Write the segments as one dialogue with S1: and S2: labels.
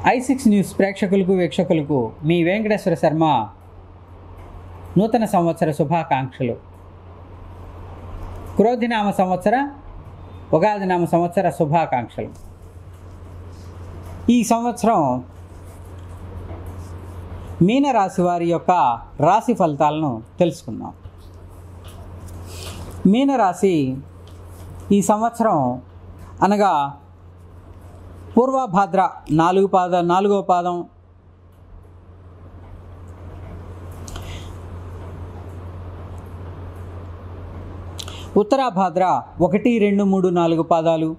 S1: i6 news ప్రేక్షకులకు వీక్షకులకు మీ వెంకటేశ్వర శర్మ నూతన సంవత్సర శుభాకాంక్షలు. క్రోధినామ సంవత్సర ఉగాదినామ సంవత్సర శుభాకాంక్షలు. ఈ సంవత్సరం మీనరాశి వారి యొక్క రాశి ఫలితాలను తెలుసుకుందాం. మీనరాశి ఈ సంవత్సరం అనగా పూర్వభాద్ర నాలుగో పాదం, ఉత్తరాభాద్ర 1, 2, 3, 4 పాదాలు,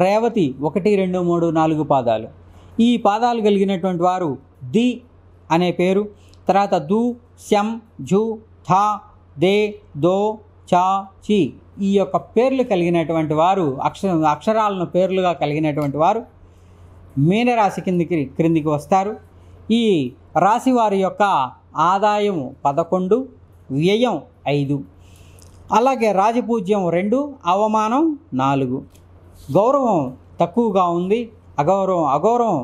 S1: రేవతి 1, 2, 3, 4 పాదాలు. ఈ పాదాలు కలిగినటువంటి వారు ది అనే పేరు, తర్వాత దు, శం, జు, థ, దే, దో, చా, చి ఈ యొక్క పేర్లు కలిగినటువంటి వారు అక్షరాలను పేర్లుగా కలిగినటువంటి వారు మీనరాశి క్రిందికి వస్తారు. ఈ రాశి వారి యొక్క ఆదాయం 11, వ్యయం 5, అలాగే రాజపూజ్యం 2, అవమానం 4, గౌరవం తక్కువగా ఉంది, అగౌరవం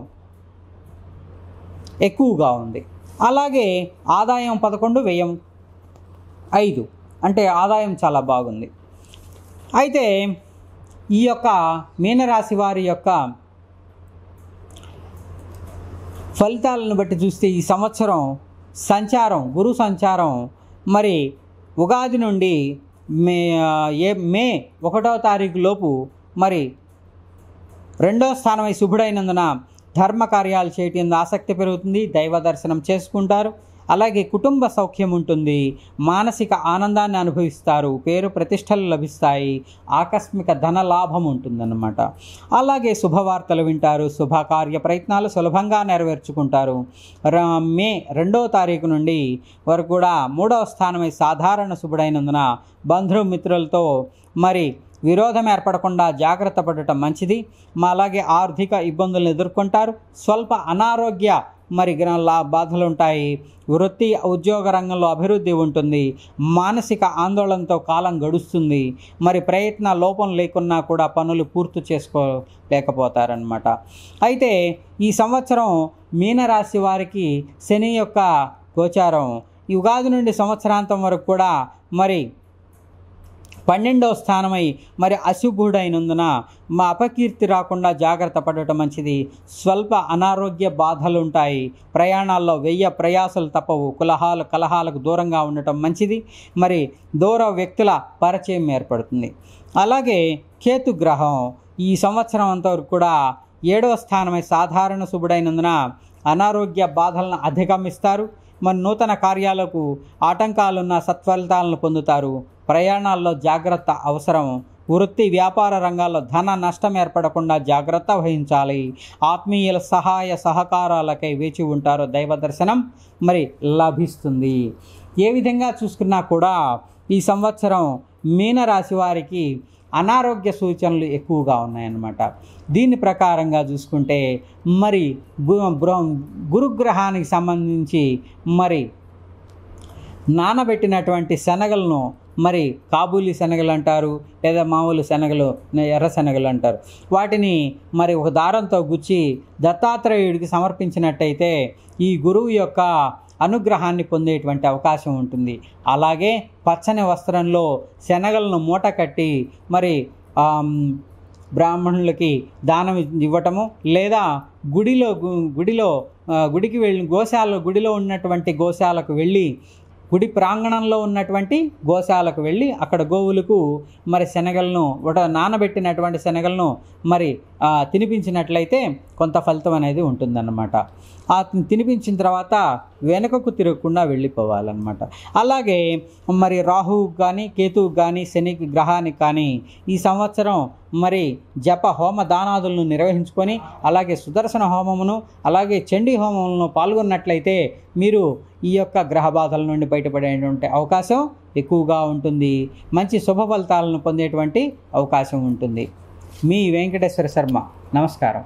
S1: ఎక్కువగా ఉంది. అలాగే ఆదాయం 11, వ్యయం 5 అంటే ఆదాయం చాలా బాగుంది. అయితే ఈ యొక్క మీనరాశి వారి యొక్క ఫలితాలను బట్టి చూస్తే ఈ సంవత్సరం గురు సంచారం మరి ఉగాది నుండి మే 1వ తారీఖు లోపు మరి 2వ స్థానమై శుభుడైనందున ధర్మ కార్యాలు చేయటం ఆసక్తి పెరుగుతుంది, దైవ దర్శనం చేసుకుంటారు. అలాగే కుటుంబ సౌఖ్యం ఉంటుంది, మానసిక ఆనందాన్ని అనుభవిస్తారు, పేరు ప్రతిష్టలు లభిస్తాయి, ఆకస్మిక ధన లాభం ఉంటుందన్నమాట. అలాగే శుభవార్తలు వింటారు, శుభకార్య ప్రయత్నాలు సులభంగా నెరవేర్చుకుంటారు. మే 2వ తారీఖు నుండి వరకు కూడా 3వ స్థానమై సాధారణ శుభుడైనందున బంధుమిత్రులతో మరి విరోధం ఏర్పడకుండా జాగ్రత్త పడటం మంచిది. అలాగే ఆర్థిక ఇబ్బందులను ఎదుర్కొంటారు, స్వల్ప అనారోగ్య మరి బాధలు ఉంటాయి. వృత్తి ఉద్యోగ రంగంలో అభివృద్ధి ఉంటుంది, మానసిక ఆందోళనతో కాలం గడుస్తుంది. మరి ప్రయత్న లోపం లేకున్నా కూడా పనులు పూర్తి చేసుకోలేకపోతారనమాట. అయితే ఈ సంవత్సరం మీనరాశి వారికి శని యొక్క గోచారం ఈ ఉగాది నుండి సంవత్సరాంతం వరకు కూడా మరి 12వ స్థానమై మరి అశుభుడైనందున అపకీర్తి రాకుండా జాగ్రత్త పడటం మంచిది. స్వల్ప అనారోగ్య బాధలు ఉంటాయి, ప్రయాణాల్లో ప్రయాసలు తప్పవు, కలహాలకు దూరంగా ఉండటం మంచిది. మరి దూర వ్యక్తుల పరిచయం ఏర్పడుతుంది. అలాగే కేతు గ్రహం ఈ సంవత్సరం అంతవరకు కూడా 7వ స్థానమై సాధారణ శుభుడైనందున అనారోగ్య బాధలను అధిగమిస్తారు. మరి నూతన కార్యాలకు ఆటంకాలున్న సత్ఫలితాలను పొందుతారు. ప్రయాణాల్లో జాగ్రత్త అవసరం. వృత్తి వ్యాపార రంగాల్లో ధన నష్టం ఏర్పడకుండా జాగ్రత్త వహించాలి. ఆత్మీయుల సహాయ సహకారాలకై వేచి ఉంటారు, దైవ దర్శనం మరి లభిస్తుంది. ఏ విధంగా చూసుకున్నా కూడా ఈ సంవత్సరం మీనరాశి వారికి అనారోగ్య సూచనలు ఎక్కువగా ఉన్నాయన్నమాట. దీని ప్రకారంగా చూసుకుంటే మరి గురుగ్రహానికి సంబంధించి మరి నానబెట్టినటువంటి శనగలను మరి కాబూలీ శనగలు అంటారు, లేదా మామూలు శనగలు, ఎర్ర శనగలు అంటారు. వాటిని మరి ఒక దారంతో గుచ్చి దత్తాత్రేయుడికి సమర్పించినట్టయితే ఈ గురువు యొక్క అనుగ్రహాన్ని పొందేటువంటి అవకాశం ఉంటుంది. అలాగే పచ్చని వస్త్రంలో శనగలను మూట కట్టి మరి బ్రాహ్మణులకి దానం ఇవ్వటము, లేదా గుడికి వెళ్ళి గుడిలో ఉన్నటువంటి గోశాలకు వెళ్ళి గుడి ప్రాంగణంలో ఉన్నటువంటి గోశాలకు వెళ్ళి అక్కడ గోవులకు మరి శనగలను నానబెట్టినటువంటి శనగలను మరి తినిపించినట్లయితే కొంత ఫలితం అనేది ఉంటుందన్నమాట. తినిపించిన తర్వాత వెనుకకు తిరగకుండా వెళ్ళిపోవాలన్నమాట. అలాగే మరి రాహువుకి కానీ కేతువుకి కానీ శని గ్రహానికి కానీ ఈ సంవత్సరం మరి జప హోమ దానాదులను నిర్వహించుకొని అలాగే సుదర్శన హోమమును అలాగే చండీ హోమములను పాల్గొన్నట్లయితే మీరు ఈ యొక్క గ్రహ బాధల నుండి బయటపడేటువంటి అవకాశం ఎక్కువగా ఉంటుంది. మంచి శుభ ఫలితాలను పొందేటువంటి అవకాశం ఉంటుంది. మీ వెంకటేశ్వర శర్మ. నమస్కారం.